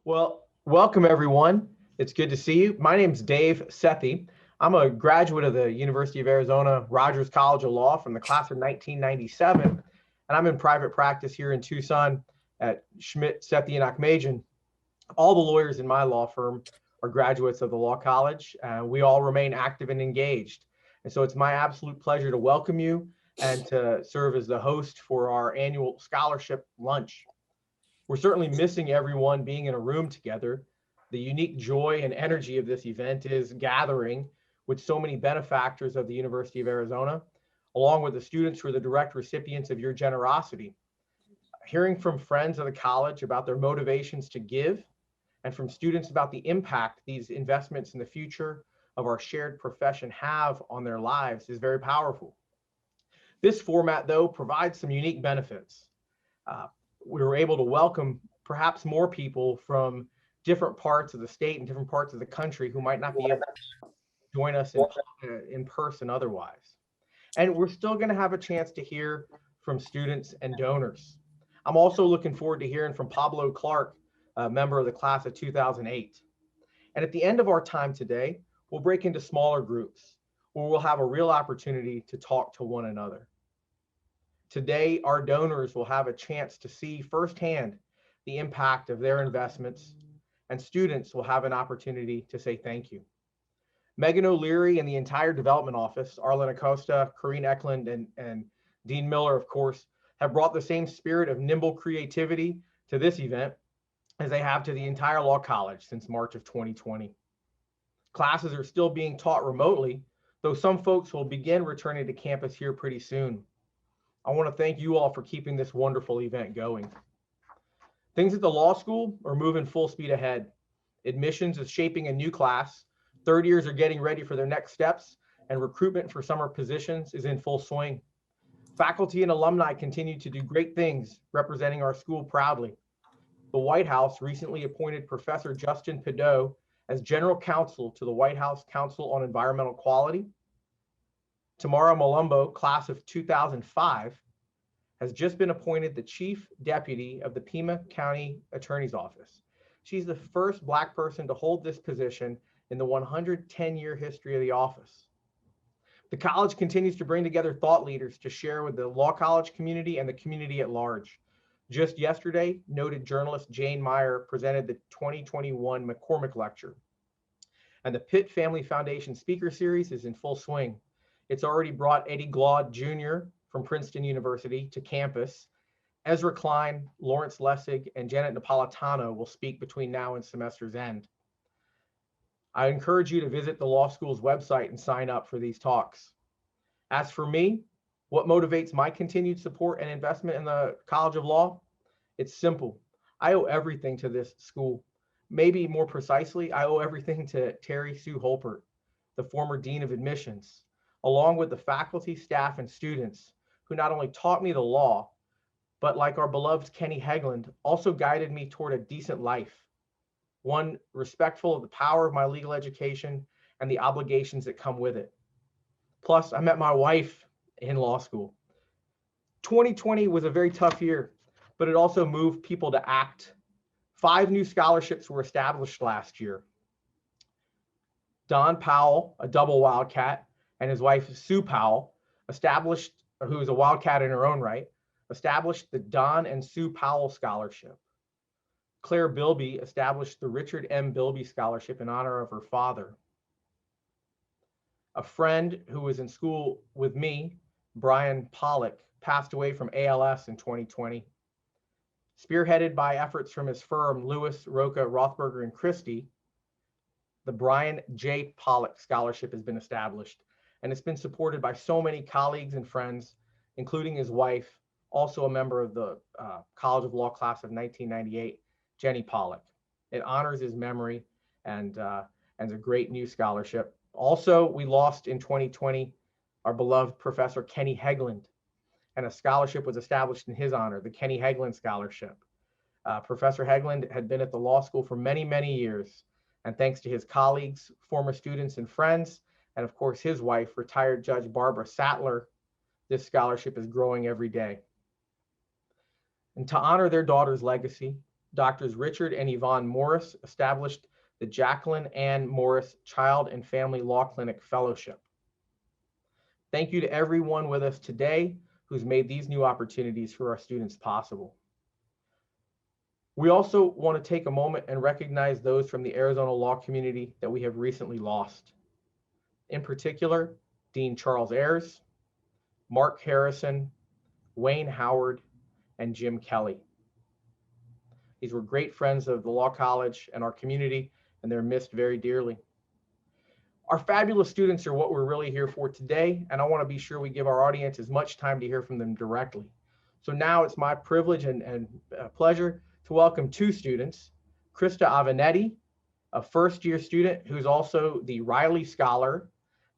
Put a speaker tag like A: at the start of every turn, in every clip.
A: Well, welcome everyone. It's good to see you. My name's Dave Sethi. I'm a graduate of the University of Arizona Rogers College of Law from the class of 1997, and I'm in private practice here in Tucson at Schmidt, Sethi, and Achmajan. All the lawyers in my law firm are graduates of the Law College. We all remain active and engaged. And so it's my absolute pleasure to welcome you and to serve as the host for our annual scholarship lunch. We're certainly missing everyone being in a room together. The unique joy and energy of this event is gathering with so many benefactors of the University of Arizona, along with the students who are the direct recipients of your generosity. Hearing from friends of the college about their motivations to give, and from students about the impact these investments in the future of our shared profession have on their lives is very powerful. This format, though, provides some unique benefits. Uh, we were able to welcome perhaps more people from different parts of the state and different parts of the country who might not be able to join us in person otherwise. And we're still going to have a chance to hear from students and donors. I'm also looking forward to hearing from Pablo Clark, a member of the class of 2008. And at the end of our time today, we'll break into smaller groups where we'll have a real opportunity to talk to one another. Today, our donors will have a chance to see firsthand the impact of their investments, and students will have an opportunity to say thank you. Megan O'Leary and the entire development office, Arlen Acosta, Corrine Eklund, and Dean Miller, of course, have brought the same spirit of nimble creativity to this event as they have to the entire Law College since March of 2020. Classes are still being taught remotely, though some folks will begin returning to campus here pretty soon. I want to thank you all for keeping this wonderful event going. Things at the law school are moving full speed ahead. Admissions is shaping a new class. Third years are getting ready for their next steps, and recruitment for summer positions is in full swing. Faculty and alumni continue to do great things, representing our school proudly. The White House recently appointed Professor Justin Pideaux as General Counsel to the White House Council on Environmental Quality. Tamara Malumbo, class of 2005, has just been appointed the Chief Deputy of the Pima County Attorney's Office. She's the first Black person to hold this position in the 110-year history of the office. The college continues to bring together thought leaders to share with the Law College community and the community at large. Just yesterday, noted journalist Jane Meyer presented the 2021 McCormick Lecture. And the Pitt Family Foundation Speaker Series is in full swing. It's already brought Eddie Glaude Jr. from Princeton University to campus. Ezra Klein, Lawrence Lessig, and Janet Napolitano will speak between now and semester's end. I encourage you to visit the law school's website and sign up for these talks. As for me, what motivates my continued support and investment in the College of Law? It's simple. I owe everything to this school. Maybe more precisely, I owe everything to Terry Sue Holpert, the former Dean of Admissions, along with the faculty, staff, and students who not only taught me the law, but like our beloved Kenny Hegland, also guided me toward a decent life, one respectful of the power of my legal education and the obligations that come with it. Plus, I met my wife in law school. 2020 was a very tough year, but it also moved people to act. 5 new scholarships were established last year. Don Powell, a double Wildcat, and his wife Sue Powell, who is a Wildcat in her own right, established the Don and Sue Powell Scholarship. Claire Bilby established the Richard M. Bilby Scholarship in honor of her father. A friend who was in school with me, Brian Pollock, passed away from ALS in 2020. Spearheaded by efforts from his firm, Lewis, Roca, Rothberger, and Christie, the Brian J. Pollock Scholarship has been established, and it's been supported by so many colleagues and friends, including his wife, also a member of the College of Law class of 1998, Jenny Pollock. It honors his memory and is a great new scholarship. Also, we lost in 2020 our beloved Professor Kenny Hegland, and a scholarship was established in his honor, the Kenny Hegland Scholarship. Professor Hegland had been at the law school for many, many years, and thanks to his colleagues, former students and friends, and of course his wife, retired Judge Barbara Sattler, this scholarship is growing every day. And to honor their daughter's legacy, Doctors Richard and Yvonne Morris established the Jacqueline Ann Morris Child and Family Law Clinic Fellowship. Thank you to everyone with us today who's made these new opportunities for our students possible. We also want to take a moment and recognize those from the Arizona law community that we have recently lost. In particular, Dean Charles Ayers, Mark Harrison, Wayne Howard, and Jim Kelly. These were great friends of the Law College and our community, and they're missed very dearly. Our fabulous students are what we're really here for today, and I want to be sure we give our audience as much time to hear from them directly. So now it's my privilege and pleasure to welcome two students, Krista Avenatti, a first-year student who's also the Riley Scholar,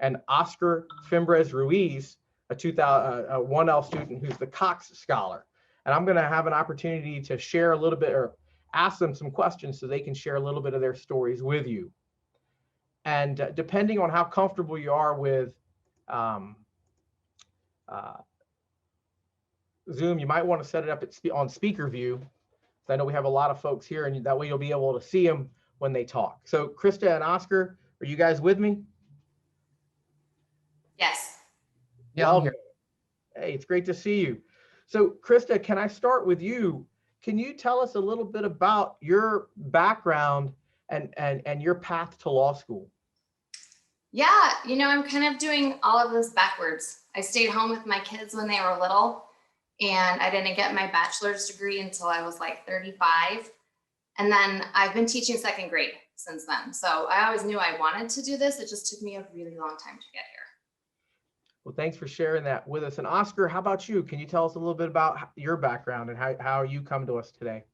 A: and Oscar Fimbres Ruiz, a 1L student who's the Cox Scholar. And I'm going to have an opportunity to share a little bit or ask them some questions so they can share a little bit of their stories with you. And depending on how comfortable you are with Zoom, you might want to set it up on speaker view. So I know we have a lot of folks here, and that way you'll be able to see them when they talk. So Krista and Oscar, are you guys with me?
B: Yes.
A: Yeah, I'm here. Hey, it's great to see you. So Krista, can I start with you? Can you tell us a little bit about your background and your path to law school?
B: Yeah, I'm kind of doing all of this backwards. I stayed home with my kids when they were little, and I didn't get my bachelor's degree until I was like 35. And then I've been teaching second grade since then. So I always knew I wanted to do this. It just took me a really long time to get here.
A: Well, thanks for sharing that with us. And Oscar, how about you? Can you tell us a little bit about your background and how you come to us today?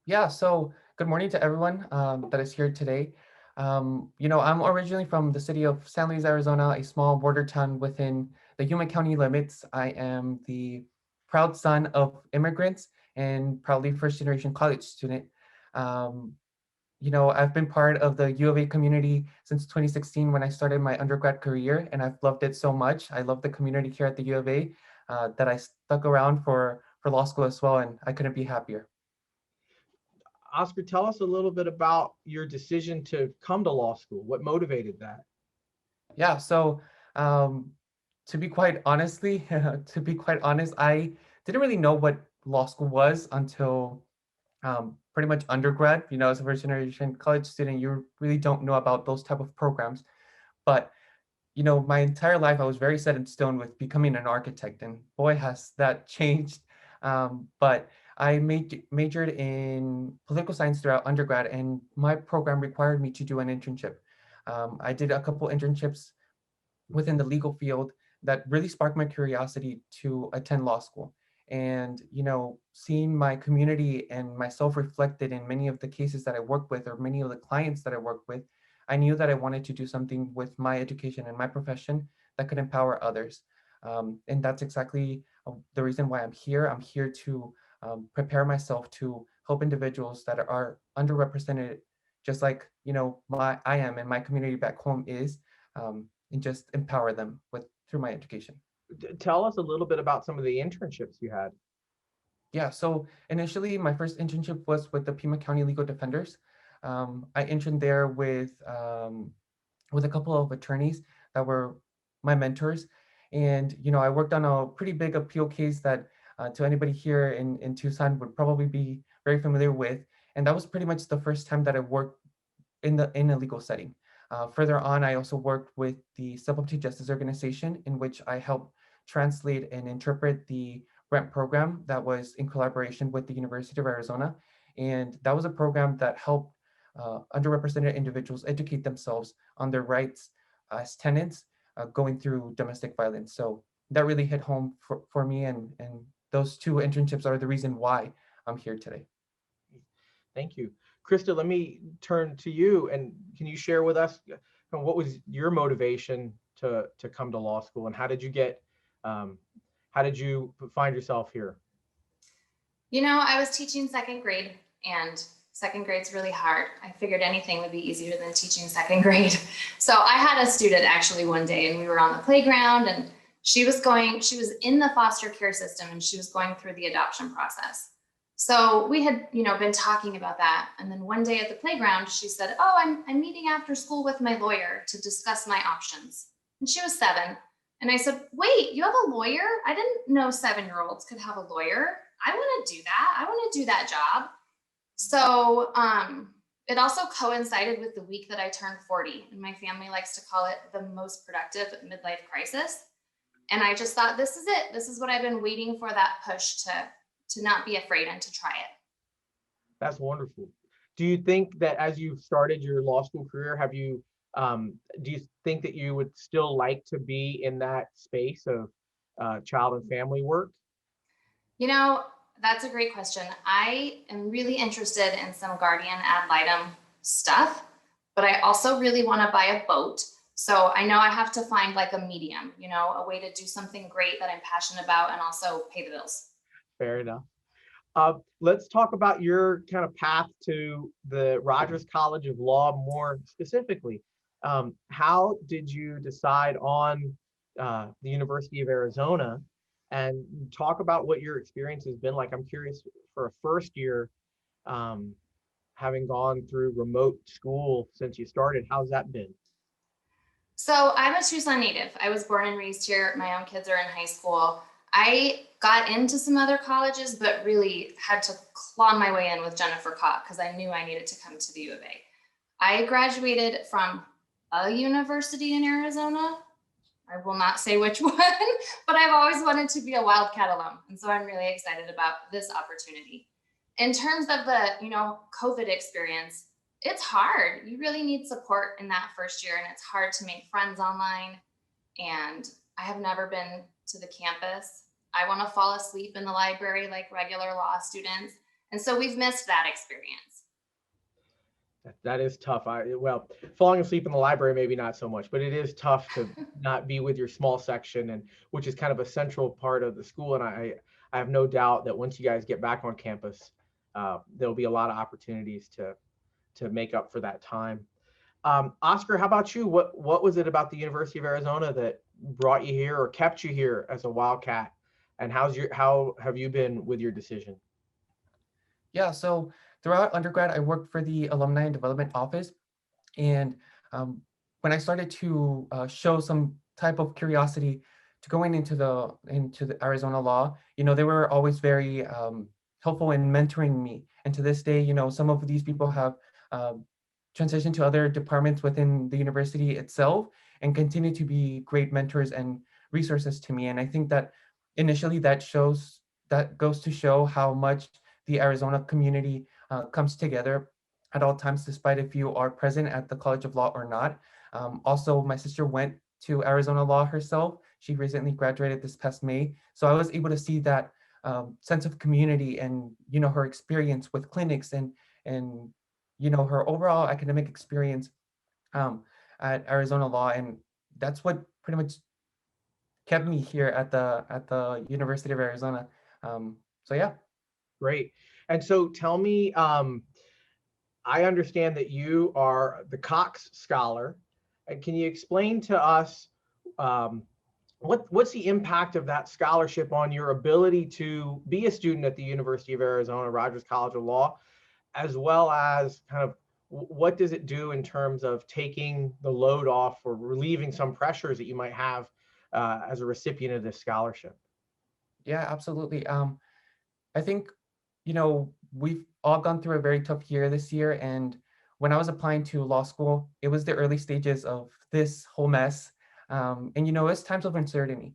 C: Yeah, so good morning to everyone that is here today. I'm originally from the city of San Luis, Arizona, a small border town within the Yuma County limits. I am the proud son of immigrants and proudly first-generation college student. I've been part of the U of A community since 2016 when I started my undergrad career, and I've loved it so much. I love the community here at the U of A that I stuck around for law school as well, and I couldn't be happier.
A: Oscar, tell us a little bit about your decision to come to law school. What motivated that?
C: Yeah, so to be quite honest, I didn't really know what law school was until pretty much undergrad. As a first generation college student, you really don't know about those type of programs. But my entire life I was very set in stone with becoming an architect, and boy, has that changed. But I majored in political science throughout undergrad, and my program required me to do an internship. I did a couple internships within the legal field that really sparked my curiosity to attend law school. And, seeing my community and myself reflected in many of the cases that I work with or many of the clients that I work with, I knew that I wanted to do something with my education and my profession that could empower others. And that's exactly the reason why I'm here. I'm here to prepare myself to help individuals that are underrepresented, just like I am and my community back home is, and just empower them through my education.
A: Tell us a little bit about some of the internships you had.
C: Yeah, so initially my first internship was with the Pima County Legal Defenders. I interned there with a couple of attorneys that were my mentors. And, I worked on a pretty big appeal case that to anybody here in Tucson would probably be very familiar with. And that was pretty much the first time that I worked in a legal setting. Further on, I also worked with the Supplementary Justice Organization, in which I helped translate and interpret the grant program that was in collaboration with the University of Arizona. And that was a program that helped underrepresented individuals educate themselves on their rights as tenants going through domestic violence. So that really hit home for me, and those two internships are the reason why I'm here today.
A: Thank you. Krista, let me turn to you, and can you share with us what was your motivation to come to law school, and how did you find yourself here?
B: I was teaching second grade, and second grade's really hard. I figured anything would be easier than teaching second grade. So I had a student actually one day, and we were on the playground, and she was in the foster care system, and she was going through the adoption process. So we had, been talking about that. And then one day at the playground, she said, "Oh, I'm meeting after school with my lawyer to discuss my options." And she was 7. And I said, "Wait, you have a lawyer? I didn't know 7-year-olds could have a lawyer. I want to do that. I want to do that job." So it also coincided with the week that I turned 40. And my family likes to call it the most productive midlife crisis. And I just thought, this is it. This is what I've been waiting for, that push to not be afraid and to try it.
A: That's wonderful. Do you think that as you've started your law school career, do you think that you would still like to be in that space of child and family work?
B: You know, that's a great question. I am really interested in some guardian ad litem stuff, but I also really want to buy a boat. So I know I have to find like a medium, a way to do something great that I'm passionate about and also pay the bills.
A: Fair enough. Let's talk about your kind of path to the Rogers College of Law more specifically. How did you decide on the University of Arizona? And talk about what your experience has been like. I'm curious for a first year, um, having gone through remote school since you started, how's that been?
B: So I'm a Tucson native. I was born and raised here. My own kids are in high school. I got into some other colleges, but really had to claw my way in with Jennifer Cott because I knew I needed to come to the U of A. I graduated from a university in Arizona. I will not say which one, but I've always wanted to be a Wildcat alum. And so I'm really excited about this opportunity. In terms of the, COVID experience, it's hard. You really need support in that first year, and it's hard to make friends online. And I have never been to the campus. I want to fall asleep in the library like regular law students. And so we've missed that experience.
A: That is tough. Well, falling asleep in the library, maybe not so much, but it is tough to not be with your small section, and which is kind of a central part of the school. And I have no doubt that once you guys get back on campus, there'll be a lot of opportunities to make up for that time. Oscar, how about you? What was it about the University of Arizona that brought you here or kept you here as a Wildcat? And how have you been with your decision?
C: Yeah, so throughout undergrad, I worked for the Alumni and Development Office. And when I started to show some type of curiosity to going into the Arizona law, they were always very helpful in mentoring me. And to this day, some of these people have um, transitioned to other departments within the university itself and continue to be great mentors and resources to me. And I think that initially that goes to show how much the Arizona community comes together at all times, despite if you are present at the College of Law or not. Also, my sister went to Arizona Law herself. She recently graduated this past May. So I was able to see that sense of community and, her experience with clinics and, her overall academic experience um, at Arizona Law. And that's what pretty much kept me here at the University of Arizona. So yeah.
A: Great. And so tell me, I understand that you are the Cox Scholar. And can you explain to us um, what's the impact of that scholarship on your ability to be a student at the University of Arizona, Rogers College of Law, as well as kind of what does it do in terms of taking the load off or relieving some pressures that you might have as a recipient of this scholarship?
C: Yeah, absolutely. I think, we've all gone through a very tough year this year. And when I was applying to law school, it was the early stages of this whole mess. And, it's times of uncertainty.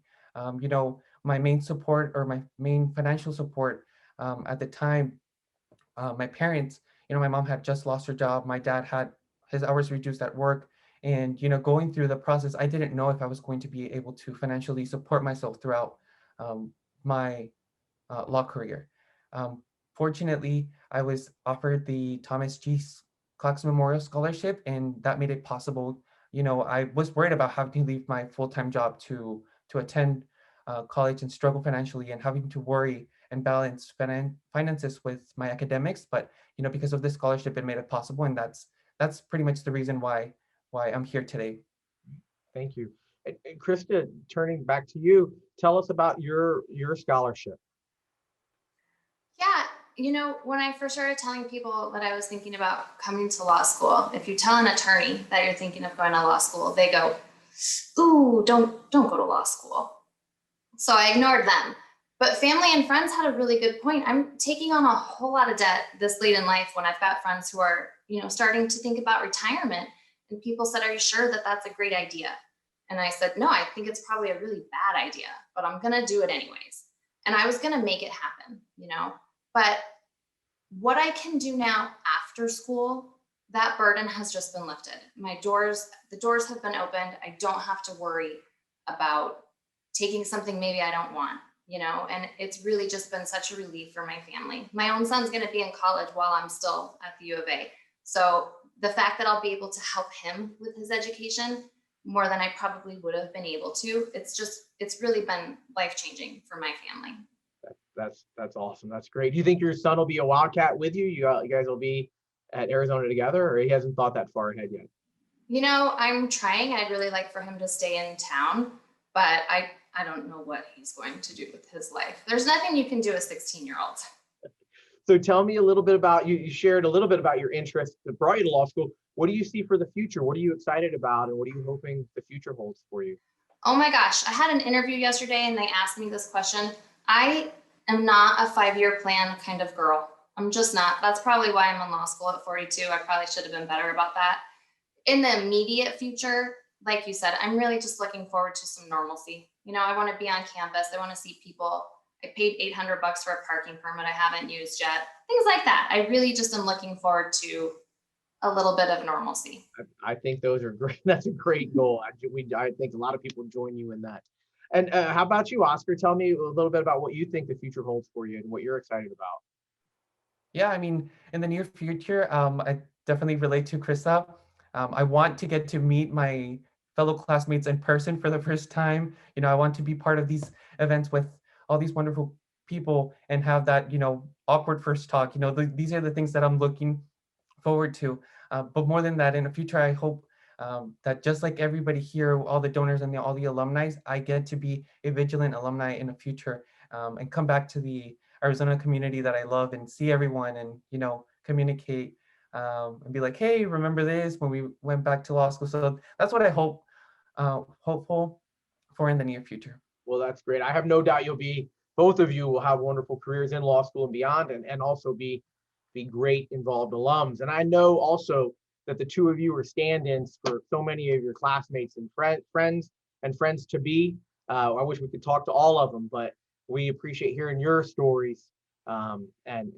C: My main support or my main financial support at the time, my parents, my mom had just lost her job. My dad had his hours reduced at work. And, going through the process, I didn't know if I was going to be able to financially support myself throughout my law career. Um, Fortunately, I was offered the Thomas G. Cox Memorial Scholarship, and that made it possible. I was worried about having to leave my full-time job to attend college and struggle financially, and having to worry and balance finances with my academics. But because of this scholarship, it made it possible, and that's pretty much the reason why I'm here today.
A: Thank you. And Krista, turning back to you, tell us about your scholarship.
B: Yeah, When I first started telling people that I was thinking about coming to law school, if you tell an attorney that you're thinking of going to law school, they go, "Ooh, don't go to law school." So I ignored them. But family and friends had a really good point. I'm taking on a whole lot of debt this late in life when I've got friends who are, starting to think about retirement. And people said, "Are you sure that that's a great idea?" And I said, "No, I think it's probably a really bad idea, but I'm going to do it anyways." And I was going to make it happen. But what I can do now after school, that burden has just been lifted. The doors have been opened. I don't have to worry about taking something maybe I don't want, and it's really just been such a relief for my family. My own son's going to be in college while I'm still at the U of A. So the fact that I'll be able to help him with his education more than I probably would have been able to, it's really been life-changing for my family.
A: That's awesome. That's great. Do you think your son will be a Wildcat with you? You guys will be at Arizona together, or he hasn't thought that far ahead yet?
B: I'm trying. I'd really like for him to stay in town, but I don't know what he's going to do with his life. There's nothing you can do as a 16-year-old.
A: So tell me a little bit about you. You shared a little bit about your interest that brought you to law school. What do you see for the future? What are you excited about, and what are you hoping the future holds for you?
B: Oh my gosh, I had an interview yesterday and they asked me this question. I am not a 5-year plan kind of girl. I'm just not. That's probably why I'm in law school at 42. I probably should have been better about that. In the immediate future, like you said, I'm really just looking forward to some normalcy. I want to be on campus. I want to see people. I paid $800 for a parking permit I haven't used yet. Things like that. I really just am looking forward to a little bit of normalcy.
A: I think those are great. That's a great goal. I think a lot of people join you in that. And how about you, Oscar? Tell me a little bit about what you think the future holds for you and what you're excited about.
C: Yeah, I mean, in the near future, I definitely relate to Krista. I want to get to meet my fellow classmates in person for the first time. I want to be part of these events with all these wonderful people and have that, awkward first talk. These are the things that I'm looking forward to. But more than that, in the future, I hope that just like everybody here, all the donors and all the alumni, I get to be a Vigilant alumni in the future and come back to the Arizona community that I love and see everyone and, communicate and be like, "Hey, remember this when we went back to law school?" So that's what I hopeful for in the near future.
A: Well, that's great. I have no doubt both of you will have wonderful careers in law school and beyond, and also be great involved alums. And I know also that the two of you are stand-ins for so many of your classmates and friends and friends to be. I wish we could talk to all of them, but we appreciate hearing your stories and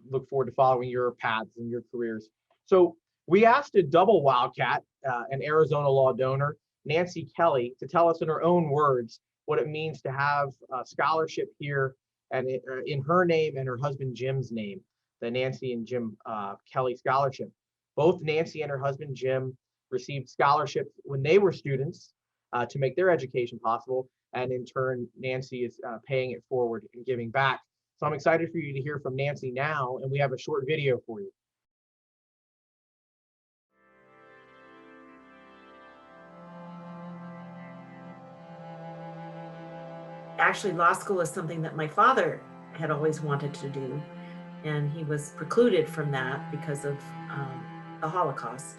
A: look forward to following your paths and your careers. So we asked a double Wildcat, an Arizona law donor, Nancy Kelly, to tell us in her own words what it means to have a scholarship here and in her name and her husband Jim's name, the Nancy and Jim Kelly Scholarship. Both Nancy and her husband Jim received scholarships when they were students to make their education possible. And in turn, Nancy is paying it forward and giving back. So I'm excited for you to hear from Nancy now, and we have a short video for you.
D: Actually, law school is something that my father had always wanted to do, and he was precluded from that because of the Holocaust.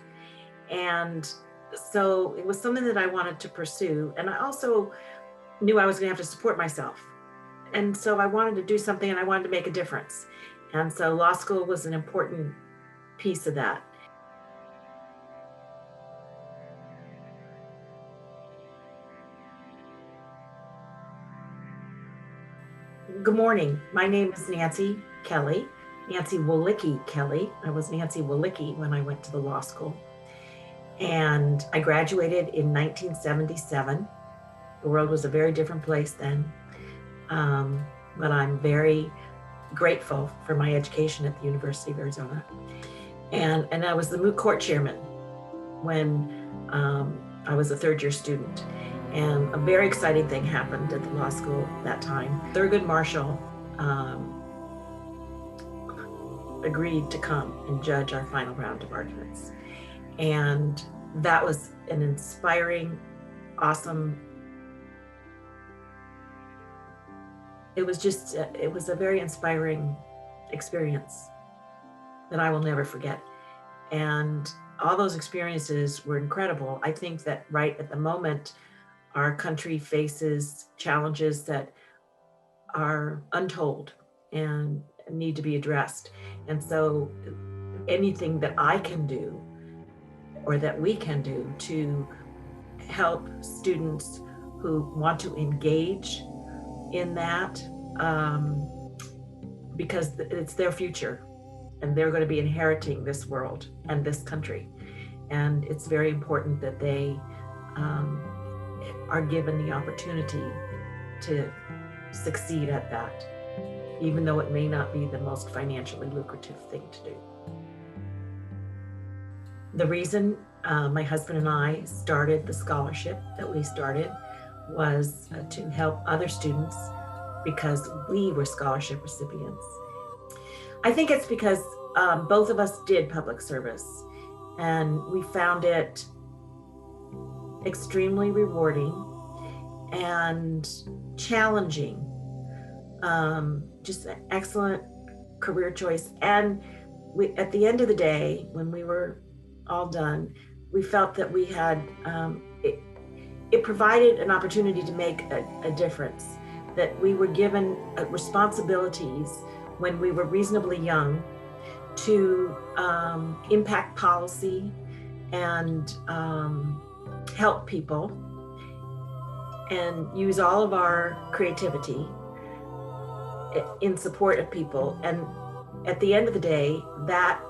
D: And so it was something that I wanted to pursue. And I also knew I was going to have to support myself. And so I wanted to do something and I wanted to make a difference. And so law school was an important piece of that. Good morning. My name is Nancy Kelly, Nancy Walicki Kelly. I was Nancy Walicki when I went to the law school. And I graduated in 1977. The world was a very different place then. But I'm very grateful for my education at the University of Arizona. And I was the moot court chairman when I was a third-year student. And a very exciting thing happened at the law school that time. Thurgood Marshall agreed to come and judge our final round of arguments. And that was an inspiring, awesome, it was a very inspiring experience that I will never forget. And all those experiences were incredible. I think that right at the moment, our country faces challenges that are untold and need to be addressed. And so anything that I can do or that we can do to help students who want to engage in that, because it's their future and they're going to be inheriting this world and this country. And it's very important that they are given the opportunity to succeed at that, even though it may not be the most financially lucrative thing to do. The reason my husband and I started the scholarship that we started was to help other students because we were scholarship recipients. I think it's because both of us did public service and we found it extremely rewarding and challenging. Just an excellent career choice. And we, at the end of the day, when we were all done, we felt that we had, it provided an opportunity to make a difference, that we were given responsibilities when we were reasonably young to impact policy and help people and use all of our creativity in support of people. And at the end of the day, that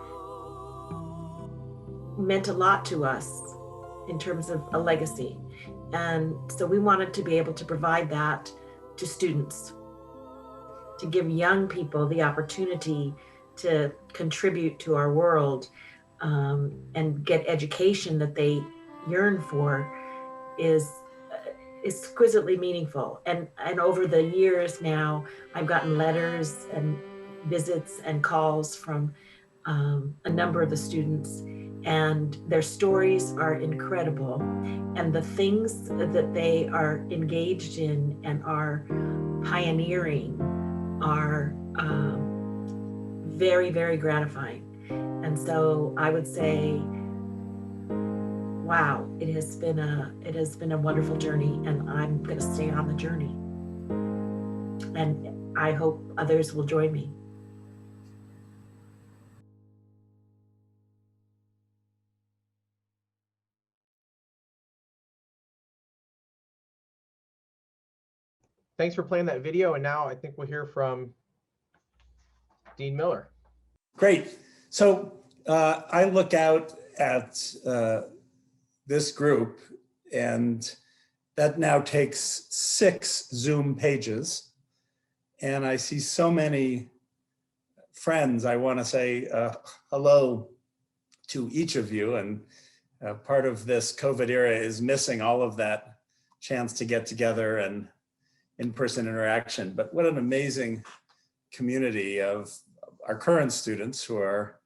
D: meant a lot to us in terms of a legacy. And so we wanted to be able to provide that to students, to give young people the opportunity to contribute to our world and get education that they yearn for is exquisitely meaningful. And over the years now, I've gotten letters and visits and calls from a number of the students, and their stories are incredible. And the things that they are engaged in and are pioneering are very, very gratifying. And so I would say, wow, it has been a wonderful journey, and I'm going to stay on the journey. And I hope others will join me.
A: Thanks for playing that video. And now I think we'll hear from Dean Miller.
E: Great. So I look out at this group, and that now takes 6 Zoom pages. And I see so many friends. I want to say hello to each of you. And part of this COVID era is missing all of that chance to get together and in-person interaction. But what an amazing community of our current students who are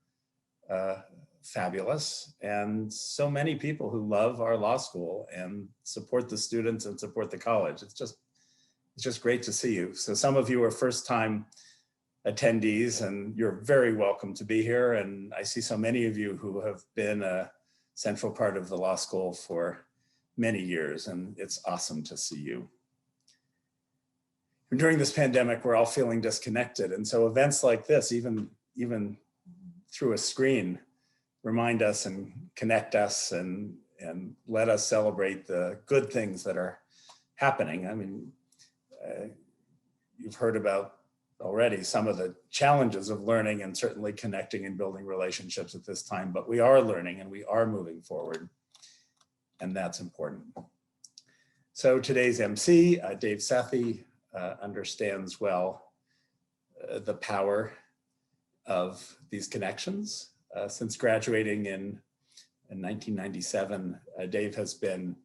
E: fabulous, and so many people who love our law school and support the students and support the college. It's just great to see you. So some of you are first-time attendees, and you're very welcome to be here. And I see so many of you who have been a central part of the law school for many years, and it's awesome to see you. During this pandemic, we're all feeling disconnected. And so events like this, even through a screen, remind us and connect us and let us celebrate the good things that are happening. I mean, you've heard about already some of the challenges of learning and certainly connecting and building relationships at this time, but we are learning and we are moving forward, and that's important. So today's MC, Dave Sethi, understands well the power of these connections. Since graduating in 1997, Dave has been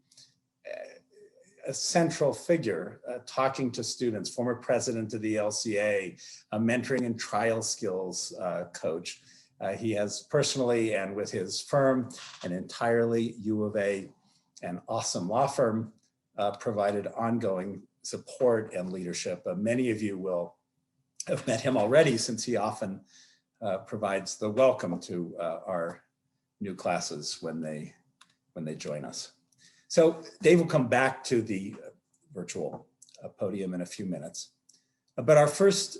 E: a central figure, talking to students, former president of the LCA, a mentoring and trial skills coach. He has personally and with his firm, an entirely U of A, an awesome law firm, provided ongoing support and leadership. Many of you will have met him already, since he often provides the welcome to our new classes when they join us. So Dave will come back to the virtual podium in a few minutes. But our first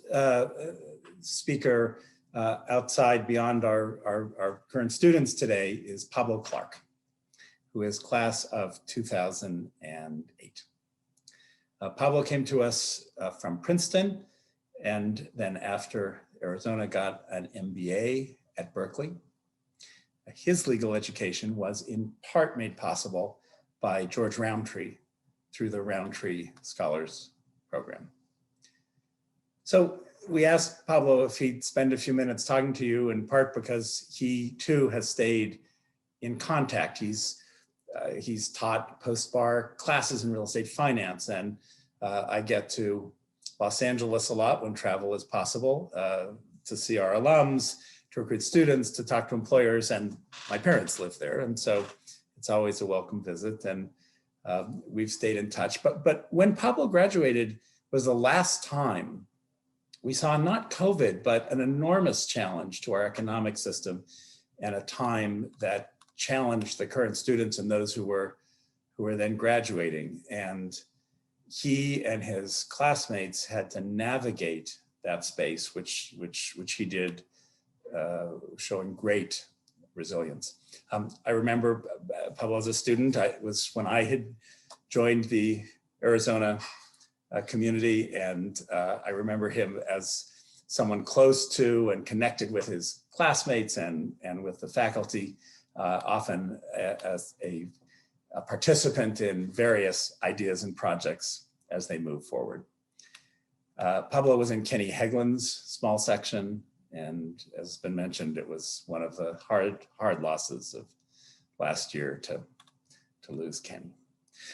E: speaker outside beyond our current students today is Pablo Clark, who is class of 2008. Pablo came to us from Princeton, and then after Arizona got an MBA at Berkeley. His legal education was in part made possible by George Roundtree through the Roundtree Scholars Program. So we asked Pablo if he'd spend a few minutes talking to you, in part because he too has stayed in contact. He's taught post-bar classes in real estate finance, and I get to Los Angeles a lot when travel is possible to see our alums, to recruit students, to talk to employers, and my parents live there. And so it's always a welcome visit, and we've stayed in touch. But when Pablo graduated was the last time we saw not COVID, but an enormous challenge to our economic system, and a time that challenged the current students and those who were then graduating. And he and his classmates had to navigate that space, which he did, showing great resilience. I remember Pablo as a student. It was when I had joined the Arizona community, and I remember him as someone close to and connected with his classmates and with the faculty, often as a participant in various ideas and projects as they move forward. Pablo was in Kenny Hegland's small section, and as has been mentioned, it was one of the hard losses of last year to lose Kenny.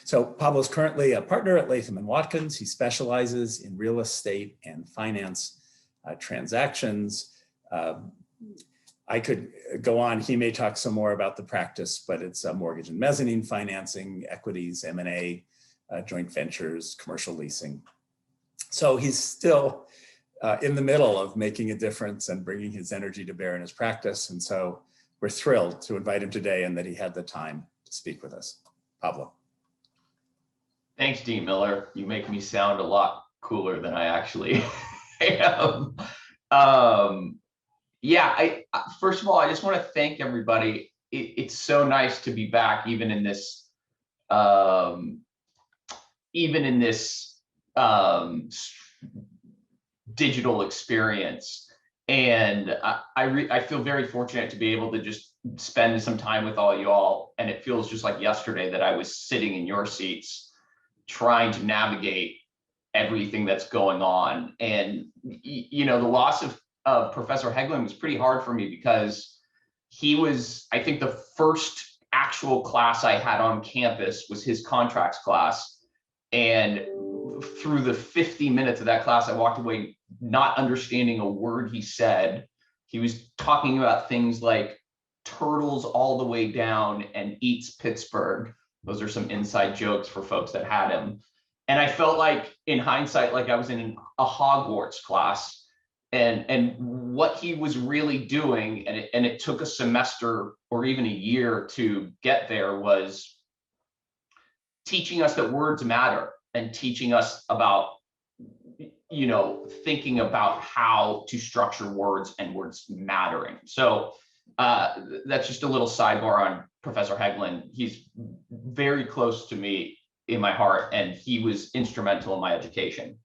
E: So Pablo's currently a partner at Latham & Watkins. He specializes in real estate and finance transactions. I could go on. He may talk some more about the practice, but it's mortgage and mezzanine financing, equities, M&A, joint ventures, commercial leasing. So he's still in the middle of making a difference and bringing his energy to bear in his practice. And so we're thrilled to invite him today and that he had the time to speak with us. Pablo.
F: Thanks, Dean Miller. You make me sound a lot cooler than I actually am. Yeah, first of all, I just want to thank everybody. It's so nice to be back, even in this digital experience. And I feel very fortunate to be able to just spend some time with all you all. And it feels just like yesterday that I was sitting in your seats trying to navigate everything that's going on. And, you know, the loss of Professor Hegland was pretty hard for me because he was, I think the first actual class I had on campus was his contracts class. And through the 50 minutes of that class, I walked away not understanding a word he said. He was talking about things like turtles all the way down and eats Pittsburgh. Those are some inside jokes for folks that had him. And I felt like, in hindsight, like I was in a Hogwarts class, and what he was really doing, and it took a semester or even a year to get there, was teaching us that words matter and teaching us about, you know, thinking about how to structure words and words mattering. So that's just a little sidebar on Professor Hegland. He's very close to me in my heart, and he was instrumental in my education.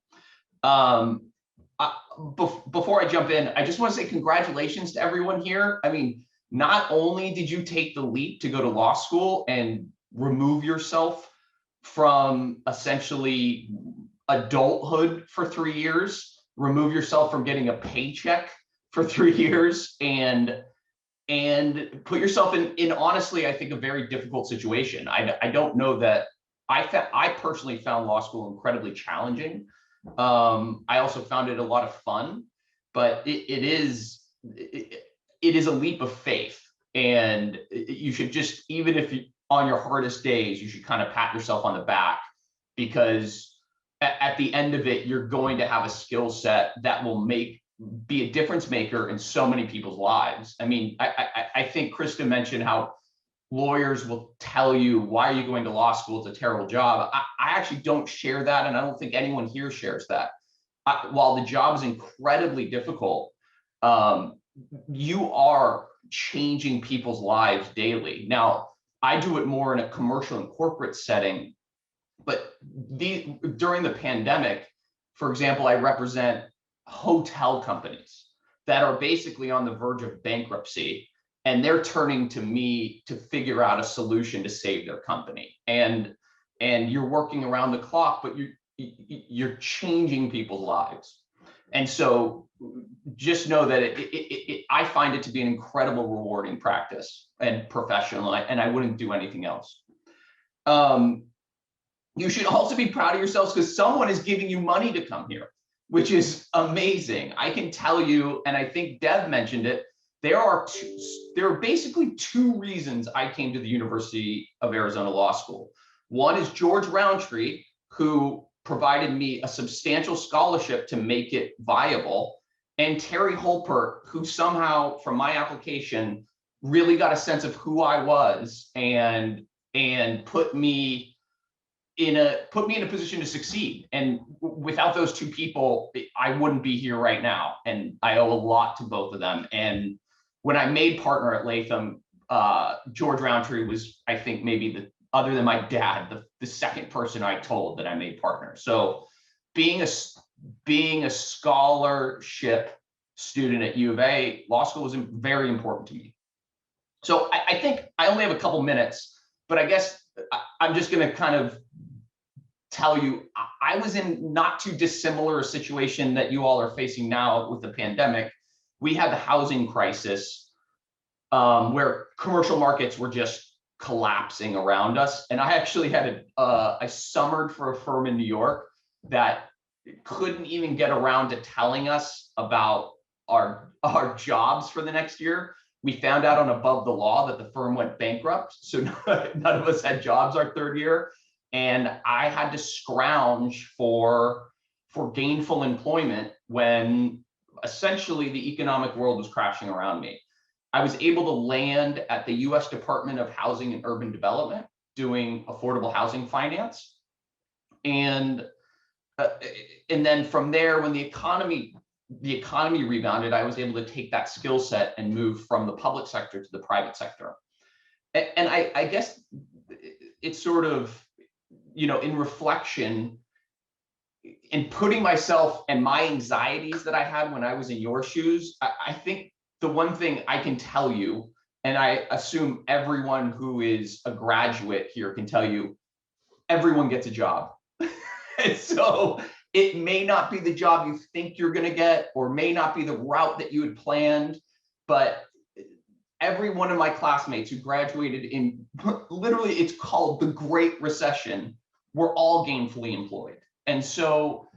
F: Before I jump in, I just want to say congratulations to everyone here. I mean, not only did you take the leap to go to law school and remove yourself from essentially adulthood for 3 years, remove yourself from getting a paycheck for 3 years, and put yourself in honestly, I think, a very difficult situation. I don't know that I personally found law school incredibly challenging. I also found it a lot of fun, but it is a leap of faith, and you should just, even if on your hardest days, you should kind of pat yourself on the back, because at the end of it, you're going to have a skill set that will be a difference maker in so many people's lives. I mean, I think Krista mentioned how lawyers will tell you, why are you going to law school? It's a terrible job. I actually don't share that, and I don't think anyone here shares that. While the job is incredibly difficult, you are changing people's lives daily. Now, I do it more in a commercial and corporate setting, but during the pandemic, for example, I represent hotel companies that are basically on the verge of bankruptcy, and they're turning to me to figure out a solution to save their company. And you're working around the clock, but you're changing people's lives. And so just know that I find it to be an incredible rewarding practice and professional, and I wouldn't do anything else. You should also be proud of yourselves because someone is giving you money to come here, which is amazing. I can tell you, and I think Deb mentioned it, there are basically two reasons I came to the University of Arizona Law School. One is George Roundtree, who provided me a substantial scholarship to make it viable, and Terry Holpert, who somehow, from my application, really got a sense of who I was and put me in a position to succeed. And without those two people, I wouldn't be here right now. And I owe a lot to both of them. And when I made partner at Latham, George Roundtree was, I think, maybe other than my dad, the second person I told that I made partner. So being a scholarship student at U of A law school was very important to me. So I think I only have a couple minutes, but I guess I'm just going to kind of tell you, I was in not too dissimilar a situation that you all are facing now with the pandemic. We had the housing crisis where commercial markets were just collapsing around us. And I actually had I summered for a firm in New York that couldn't even get around to telling us about our jobs for the next year. We found out on Above the Law that the firm went bankrupt. So none of us had jobs our third year. And I had to scrounge for gainful employment when essentially the economic world was crashing around me. I was able to land at the US Department of Housing and Urban Development doing affordable housing finance. And then from there, when the economy rebounded, I was able to take that skill set and move from the public sector to the private sector. And I guess it's sort of, in reflection, in putting myself and my anxieties that I had when I was in your shoes, I think the one thing I can tell you, and I assume everyone who is a graduate here can tell you, everyone gets a job. And so it may not be the job you think you're going to get, or may not be the route that you had planned, but every one of my classmates who graduated in, literally, it's called the Great Recession, were all gainfully employed. And so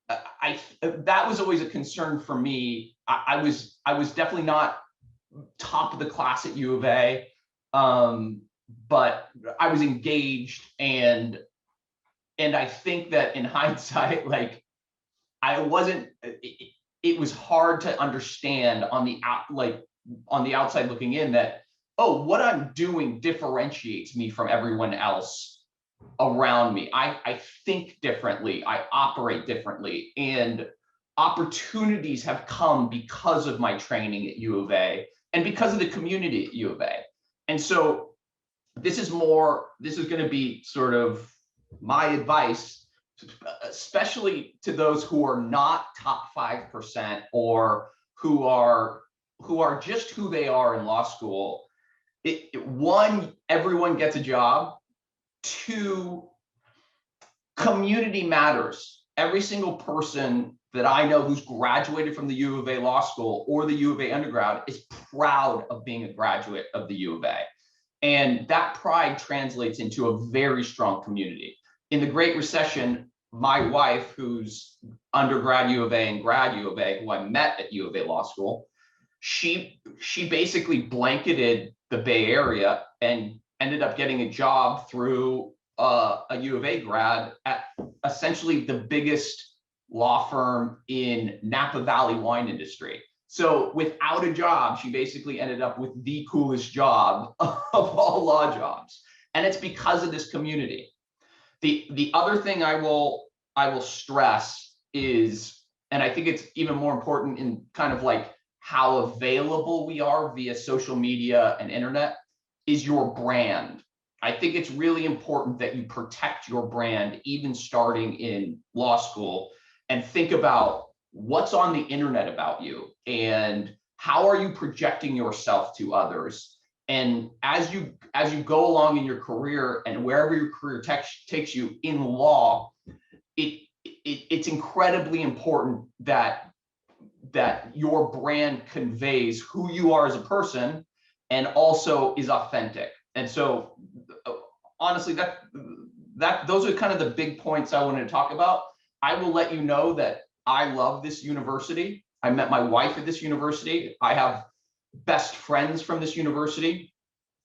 F: that was always a concern for me. I was definitely not top of the class at U of A, but I was engaged, and I think that in hindsight, like, I wasn't. It was hard to understand on the outside looking in that, oh, what I'm doing differentiates me from everyone else around me. I think differently, I operate differently, and opportunities have come because of my training at U of A and because of the community at U of A. And so this is going to be sort of my advice, especially to those who are not top 5% or who are just who they are in law school. One, everyone gets a job. Two, community matters. Every single person that I know who's graduated from the U of A Law School or the U of A undergrad is proud of being a graduate of the U of A. And that pride translates into a very strong community. In the Great Recession, my wife, who's undergrad U of A and grad U of A, who I met at U of A Law School, she basically blanketed the Bay Area and ended up getting a job through a U of A grad at essentially the biggest law firm in Napa Valley wine industry. So without a job, she basically ended up with the coolest job of all law jobs. And it's because of this community. The other thing I will stress is, and I think it's even more important in kind of like how available we are via social media and internet, is your brand. I think it's really important that you protect your brand, even starting in law school, and think about what's on the internet about you and how are you projecting yourself to others. And as you go along in your career and wherever your career takes you in law, it's incredibly important that your brand conveys who you are as a person and also is authentic. And so honestly, those are kind of the big points I wanted to talk about. I will let you know that I love this university. I met my wife at this university. I have best friends from this university.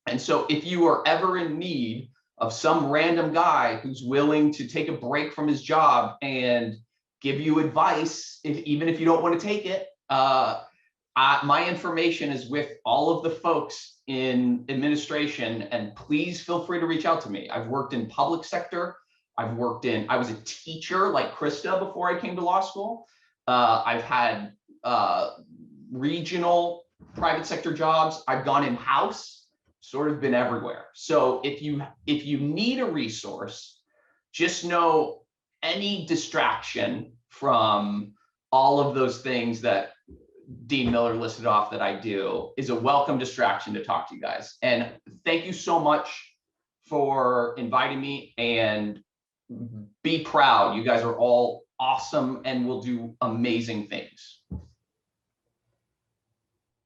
F: And so if you are ever in need of some random guy who's willing to take a break from his job and give you advice, even if you don't want to take it, my information is with all of the folks in administration, and please feel free to reach out to me. I've worked in public sector. I was a teacher like Krista before I came to law school. I've had regional private sector jobs. I've gone in-house, sort of been everywhere. So if you need a resource, just know any distraction from all of those things that Dean Miller listed off that I do is a welcome distraction to talk to you guys. And thank you so much for inviting me, and be proud. You guys are all awesome and will do amazing things.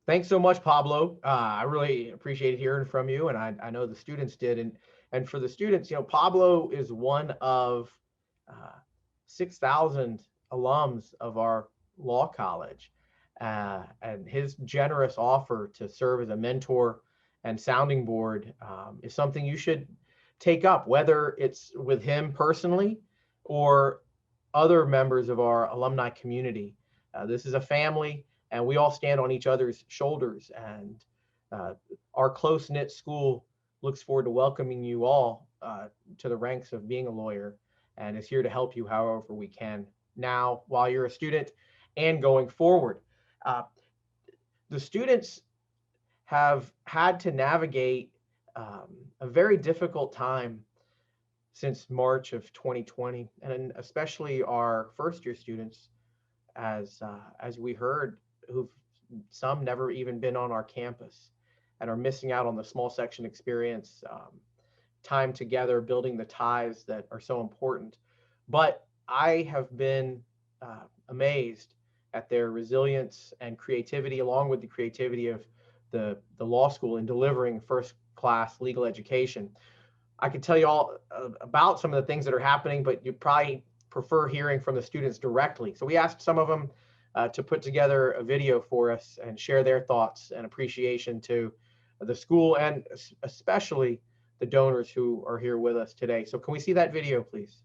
A: Thanks so much, Pablo. I really appreciated hearing from you, and I know the students did. And for the students, Pablo is one of 6,000 alums of our law college. And his generous offer to serve as a mentor and sounding board is something you should take up, whether it's with him personally or other members of our alumni community. This is a family, and we all stand on each other's shoulders. And our close-knit school looks forward to welcoming you all to the ranks of being a lawyer, and is here to help you however we can now while you're a student and going forward. The students have had to navigate a very difficult time since March of 2020, and especially our first-year students, as we heard, who've some never even been on our campus and are missing out on the small section experience, time together, building the ties that are so important. But I have been amazed at their resilience and creativity, along with the creativity of the law school in delivering first-class legal education. I could tell you all about some of the things that are happening, but you probably prefer hearing from the students directly. So we asked some of them to put together a video for us and share their thoughts and appreciation to the school, and especially the donors who are here with us today. So can we see that video, please?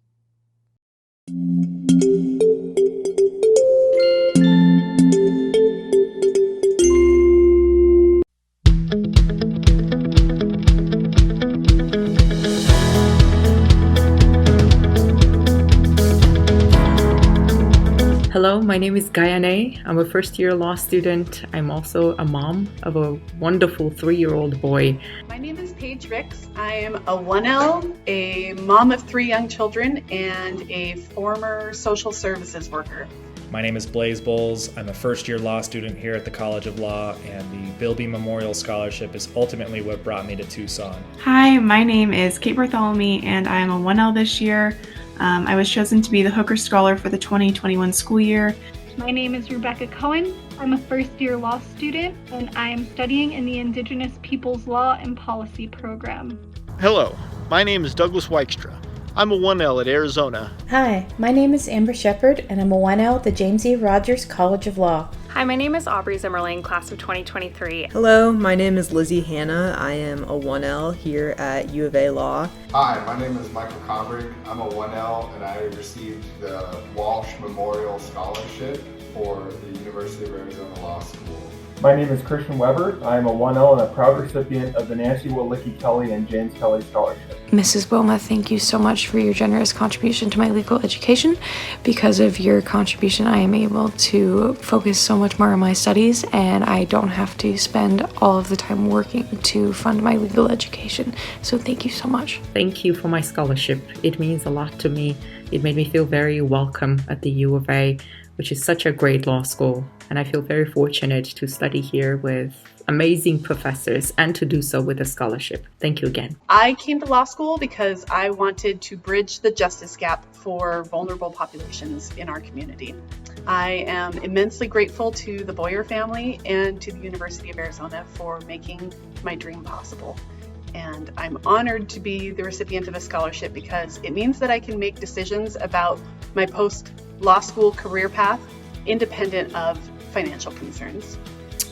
G: Hello, my name is Gayane. I'm a first-year law student. I'm also a mom of a wonderful 3-year-old boy.
H: My name is Paige Ricks. I am a 1L, a mom of 3 young children, and a former social services worker.
I: My name is Blaze Bowles. I'm a first-year law student here at the College of Law, and the Bilby Memorial Scholarship is ultimately what brought me to Tucson.
J: Hi, my name is Kate Bartholomew, and I am a 1L this year. I was chosen to be the Hooker Scholar for the 2021 school year.
K: My name is Rebecca Cohen. I'm a first-year law student, and I am studying in the Indigenous Peoples Law and Policy program.
L: Hello, my name is Douglas Wykstra. I'm a 1L at Arizona.
M: Hi, my name is Amber Shepard, and I'm a 1L at the James E. Rogers College of Law.
N: Hi, my name is Aubrey Zimmerling, class of 2023.
O: Hello, my name is Lizzie Hanna. I am a 1L here at U of A Law.
P: Hi, my name is Michael Conbrick. I'm a 1L and I received the Walsh Memorial Scholarship for the University of Arizona Law School.
Q: My name is Christian Weber. I am a 1L and a proud recipient of the Nancy Wolicki Kelly and James Kelly Scholarship.
R: Mrs. Wilma, thank you so much for your generous contribution to my legal education. Because of your contribution, I am able to focus so much more on my studies, and I don't have to spend all of the time working to fund my legal education. So thank you so much.
G: Thank you for my scholarship. It means a lot to me. It made me feel very welcome at the U of A, which is such a great law school. And I feel very fortunate to study here with amazing professors and to do so with a scholarship. Thank you again.
H: I came to law school because I wanted to bridge the justice gap for vulnerable populations in our community. I am immensely grateful to the Boyer family and to the University of Arizona for making my dream possible. And I'm honored to be the recipient of a scholarship because it means that I can make decisions about my post-law school career path independent of financial concerns.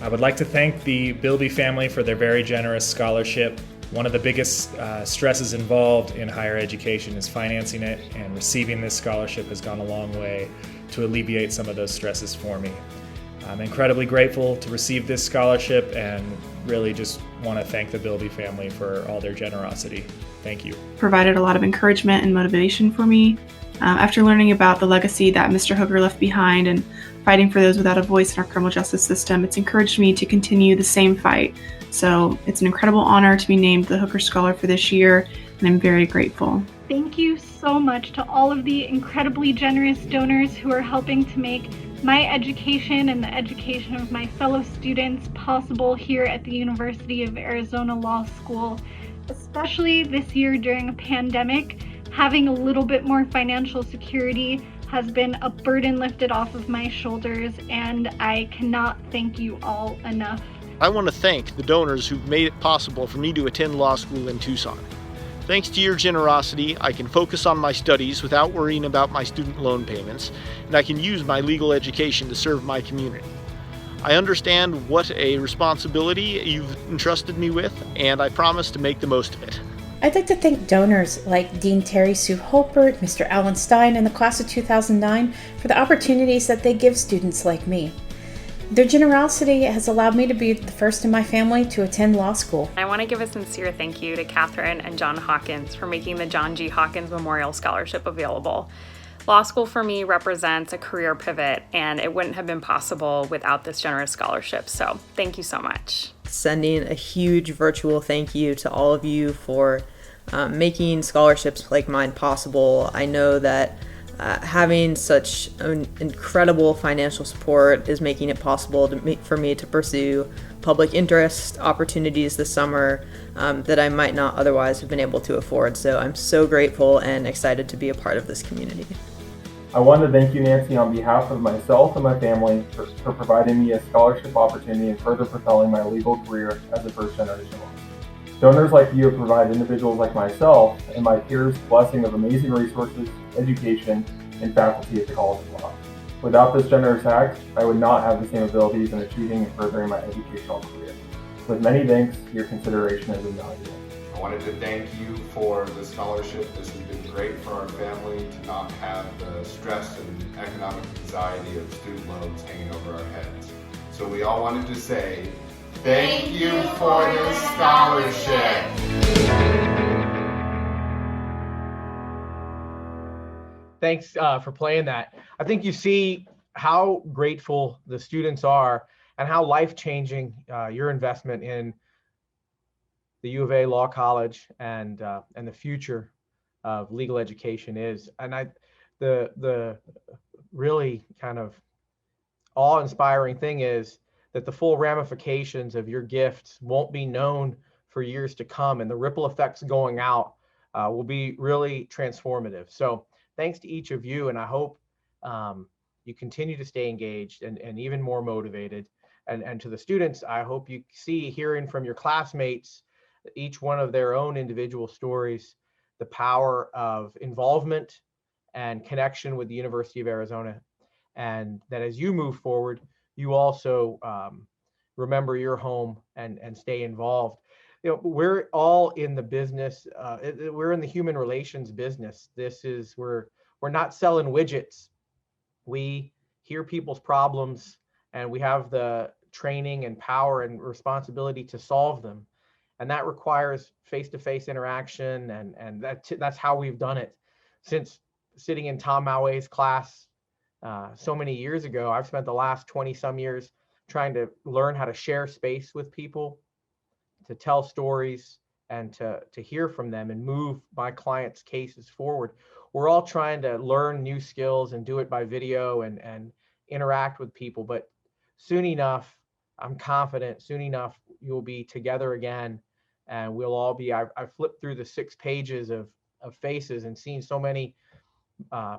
I: I would like to thank the Bilby family for their very generous scholarship. One of the biggest stresses involved in higher education is financing it, and receiving this scholarship has gone a long way to alleviate some of those stresses for me. I'm incredibly grateful to receive this scholarship and really just want to thank the Bilby family for all their generosity. Thank you.
J: Provided a lot of encouragement and motivation for me. After learning about the legacy that Mr. Hooker left behind and fighting for those without a voice in our criminal justice system, it's encouraged me to continue the same fight. So it's an incredible honor to be named the Hooker Scholar for this year, and I'm very grateful.
K: Thank you so much to all of the incredibly generous donors who are helping to make my education and the education of my fellow students possible here at the University of Arizona Law School. Especially this year during a pandemic, having a little bit more financial security has been a burden lifted off of my shoulders, and I cannot thank you all enough.
L: I want to thank the donors who've made it possible for me to attend law school in Tucson. Thanks to your generosity, I can focus on my studies without worrying about my student loan payments, and I can use my legal education to serve my community. I understand what a responsibility you've entrusted me with, and I promise to make the most of it.
M: I'd like to thank donors like Dean Terry Sue Holpert, Mr. Alan Stein, and the class of 2009 for the opportunities that they give students like me. Their generosity has allowed me to be the first in my family to attend law school.
N: I want to give a sincere thank you to Catherine and John Hawkins for making the John G. Hawkins Memorial Scholarship available. Law school for me represents a career pivot, and it wouldn't have been possible without this generous scholarship. So thank you so much.
O: Sending a huge virtual thank you to all of you for making scholarships like mine possible. I know that having such an incredible financial support is making it possible for me to pursue public interest opportunities this summer that I might not otherwise have been able to afford. So I'm so grateful and excited to be a part of this community.
Q: I want to thank you, Nancy, on behalf of myself and my family for providing me a scholarship opportunity and further propelling my legal career as a first-generation lawyer. Donors like you provide individuals like myself and my peers blessing of amazing resources, education, and faculty at the College of Law. Without this generous act, I would not have the same abilities in achieving and furthering my educational career. With many thanks, your consideration is invaluable.
P: I wanted to thank you for the scholarship. This has been great for our family to not have the stress and economic anxiety of student loans hanging over our heads. So we all wanted to say, thank you for this scholarship.
A: Thanks for playing that. I think you see how grateful the students are and how life-changing your investment in the U of A Law College and the future of legal education is. And the really kind of awe-inspiring thing is that the full ramifications of your gifts won't be known for years to come, and the ripple effects going out will be really transformative. So thanks to each of you, and I hope you continue to stay engaged and even more motivated. And to the students, I hope you see, hearing from your classmates, each one of their own individual stories, the power of involvement and connection with the University of Arizona. And that as you move forward, you also remember your home and stay involved. You know, we're all in the business. We're in the human relations business. We're not selling widgets. We hear people's problems, and we have the training and power and responsibility to solve them. And that requires face-to-face interaction, and that's how we've done it since sitting in Tom Maue's class so many years ago. I've spent the last 20 some years trying to learn how to share space with people, to tell stories, and to hear from them and move my clients' cases forward. We're all trying to learn new skills and do it by video and interact with people. But soon enough, I'm confident, soon enough, you'll be together again, and we'll all be. I've flipped through the 6 pages of faces and seen so many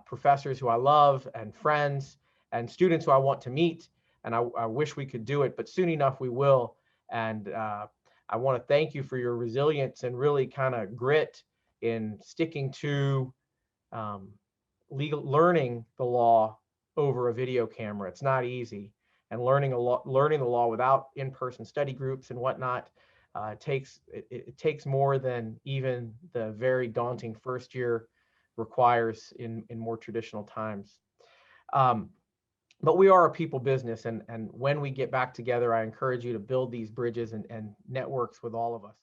A: professors who I love, and friends and students who I want to meet. And I wish we could do it, but soon enough we will. And I want to thank you for your resilience and really kind of grit in sticking to learning the law over a video camera. It's not easy, and learning the law without in-person study groups and whatnot it takes more than even the very daunting first year requires in more traditional times. But we are a people business, and when we get back together, I encourage you to build these bridges and networks with all of us.